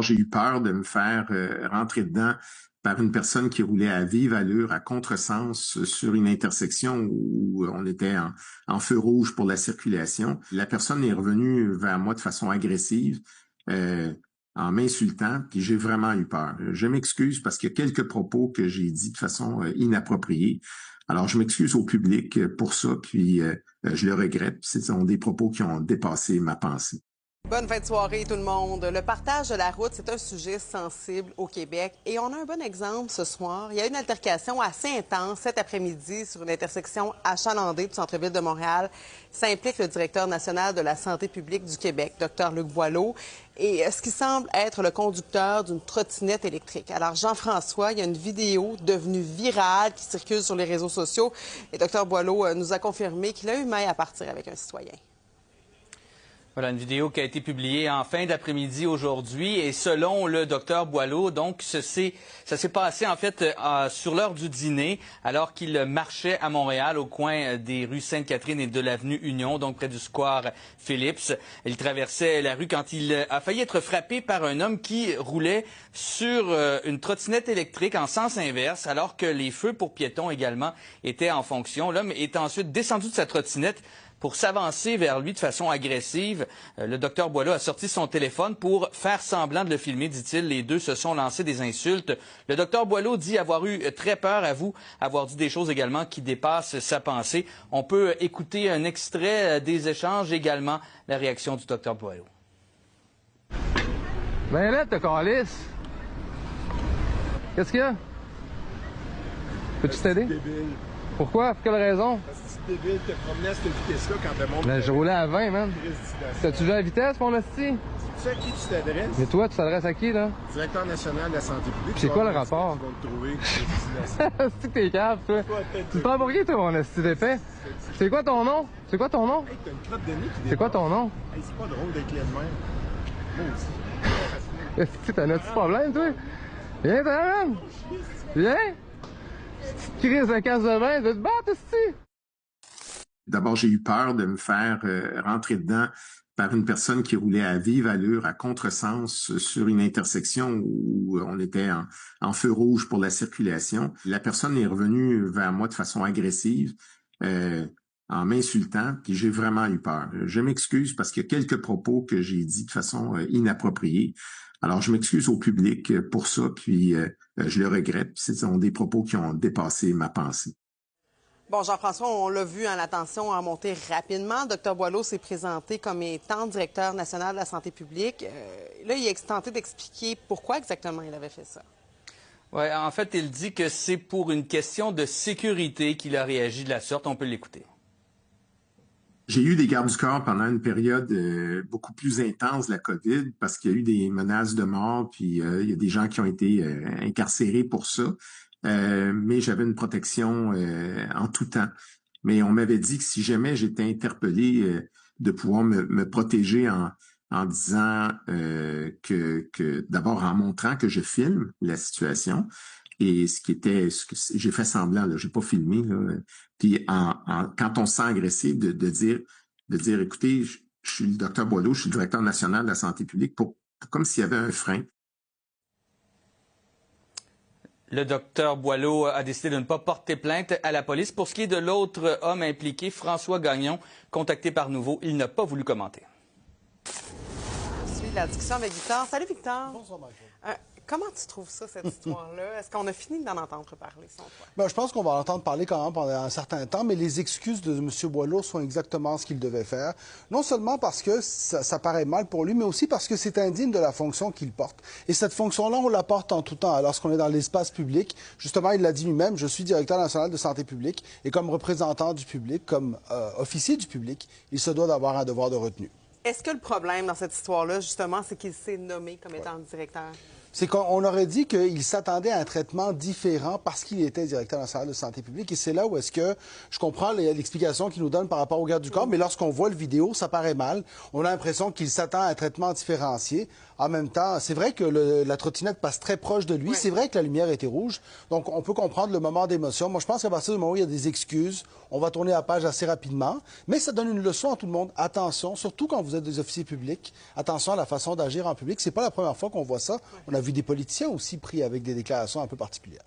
J'ai eu peur de me faire rentrer dedans par une personne qui roulait à vive allure, à contresens sur une intersection où on était en feu rouge pour la circulation. La personne est revenue vers moi de façon agressive, en m'insultant, puis j'ai vraiment eu peur. Je m'excuse parce qu'il y a quelques propos que j'ai dit de façon inappropriée. Alors, je m'excuse au public pour ça, puis je le regrette. Ce sont des propos qui ont dépassé ma pensée. Bonne fin de soirée tout le monde. Le partage de la route, c'est un sujet sensible au Québec et on a un bon exemple ce soir. Il y a une altercation assez intense cet après-midi sur une intersection achalandée du centre-ville de Montréal. Ça implique le directeur national de la santé publique du Québec, Dr Luc Boileau, et ce qui semble être le conducteur d'une trottinette électrique. Alors Jean-François, il y a une vidéo devenue virale qui circule sur les réseaux sociaux et Dr Boileau nous a confirmé qu'il a eu maille à partir avec un citoyen. Voilà une vidéo qui a été publiée en fin d'après-midi aujourd'hui et selon le docteur Boileau, donc ça s'est passé en fait sur l'heure du dîner alors qu'il marchait à Montréal au coin des rues Sainte-Catherine et de l'avenue Union, donc près du square Phillips. Il traversait la rue quand il a failli être frappé par un homme qui roulait sur une trottinette électrique en sens inverse alors que les feux pour piétons également étaient en fonction. L'homme est ensuite descendu de sa trottinette pour s'avancer vers lui de façon agressive. Le docteur Boileau a sorti son téléphone pour faire semblant de le filmer, dit-il. Les deux se sont lancés des insultes. Le docteur Boileau dit avoir eu très peur, avoue avoir dit des choses également qui dépassent sa pensée. On peut écouter un extrait des échanges, également la réaction du docteur Boileau. Ben là, t'as calisse. Qu'est-ce qu'il y a? Peux-tu t'aider? Pourquoi? Pour quelle raison? Débile, te promenais à cette vitesse-là quand te montres. Ben, je roulais à 20, man. T'as-tu vu la vitesse, mon asti? Tu sais à qui tu t'adresses? Mais toi, tu t'adresses à qui, là? Directeur national de la santé publique. C'est quoi le rapport? Ils vont te trouver. C'est que t'es cave, toi. Tu te prends pour qui, toi, mon asti d'épais? C'est quoi ton nom? C'est quoi ton nom? Hey, t'as une crotte de nez qui C'est quoi ton nom? Hey, c'est pas drôle d'être là de même. Moi aussi. Est-ce que t'as un petit problème, toi? Viens, t'as man! Viens! Tu crises de casse de vin, de te battre, asti! D'abord, j'ai eu peur de me faire rentrer dedans par une personne qui roulait à vive allure, à contresens sur une intersection où on était en feu rouge pour la circulation. La personne est revenue vers moi de façon agressive, en m'insultant, puis j'ai vraiment eu peur. Je m'excuse parce qu'il y a quelques propos que j'ai dit de façon inappropriée. Alors, je m'excuse au public pour ça, puis je le regrette. Ce sont des propos qui ont dépassé ma pensée. Bon, Jean-François, on l'a vu, la tension a monté rapidement. Dr Boileau s'est présenté comme étant directeur national de la santé publique. Là, il a tenté d'expliquer pourquoi exactement il avait fait ça. Oui, en fait, il dit que c'est pour une question de sécurité qu'il a réagi de la sorte. On peut l'écouter. J'ai eu des gardes du corps pendant une période beaucoup plus intense de la COVID parce qu'il y a eu des menaces de mort, puis il y a des gens qui ont été incarcérés pour ça. Mais j'avais une protection en tout temps. Mais on m'avait dit que si jamais j'étais interpellé, de pouvoir me protéger en disant que d'abord en montrant que je filme la situation. Et j'ai fait semblant, là, j'ai pas filmé, là. Puis quand on se sent agressé, de dire, écoutez, je suis le docteur Boileau, je suis le directeur national de la santé publique, pour comme s'il y avait un frein. Le docteur Boileau a décidé de ne pas porter plainte à la police. Pour ce qui est de l'autre homme impliqué, François Gagnon, contacté par Nouveau, il n'a pas voulu commenter. On suit la discussion avec Victor. Salut, Victor. Bonsoir, Michael. Comment tu trouves ça, cette histoire-là? Est-ce qu'on a fini d'en entendre parler, selon toi? Bien, je pense qu'on va en entendre parler quand même pendant un certain temps, mais les excuses de M. Boileau sont exactement ce qu'il devait faire. Non seulement parce que ça paraît mal pour lui, mais aussi parce que c'est indigne de la fonction qu'il porte. Et cette fonction-là, on la porte en tout temps. Lorsqu'on est dans l'espace public, justement, il l'a dit lui-même, je suis directeur national de santé publique, et comme représentant du public, comme officier du public, il se doit d'avoir un devoir de retenue. Est-ce que le problème dans cette histoire-là, justement, c'est qu'il s'est nommé comme étant directeur? C'est qu'on aurait dit qu'il s'attendait à un traitement différent parce qu'il était directeur national de santé publique. Et c'est là où est-ce que je comprends l'explication qu'il nous donne par rapport au garde du corps, mais lorsqu'on voit le vidéo, ça paraît mal. On a l'impression qu'il s'attend à un traitement différencié. En même temps, c'est vrai que la trottinette passe très proche de lui. C'est vrai que la lumière était rouge. Donc, on peut comprendre le moment d'émotion. Moi, je pense qu'à partir du moment où il y a des excuses, on va tourner la page assez rapidement. Mais ça donne une leçon à tout le monde. Attention, surtout quand vous êtes des officiers publics, attention à la façon d'agir en public. C'est pas la première fois qu'on voit ça. On a vu des politiciens aussi pris avec des déclarations un peu particulières.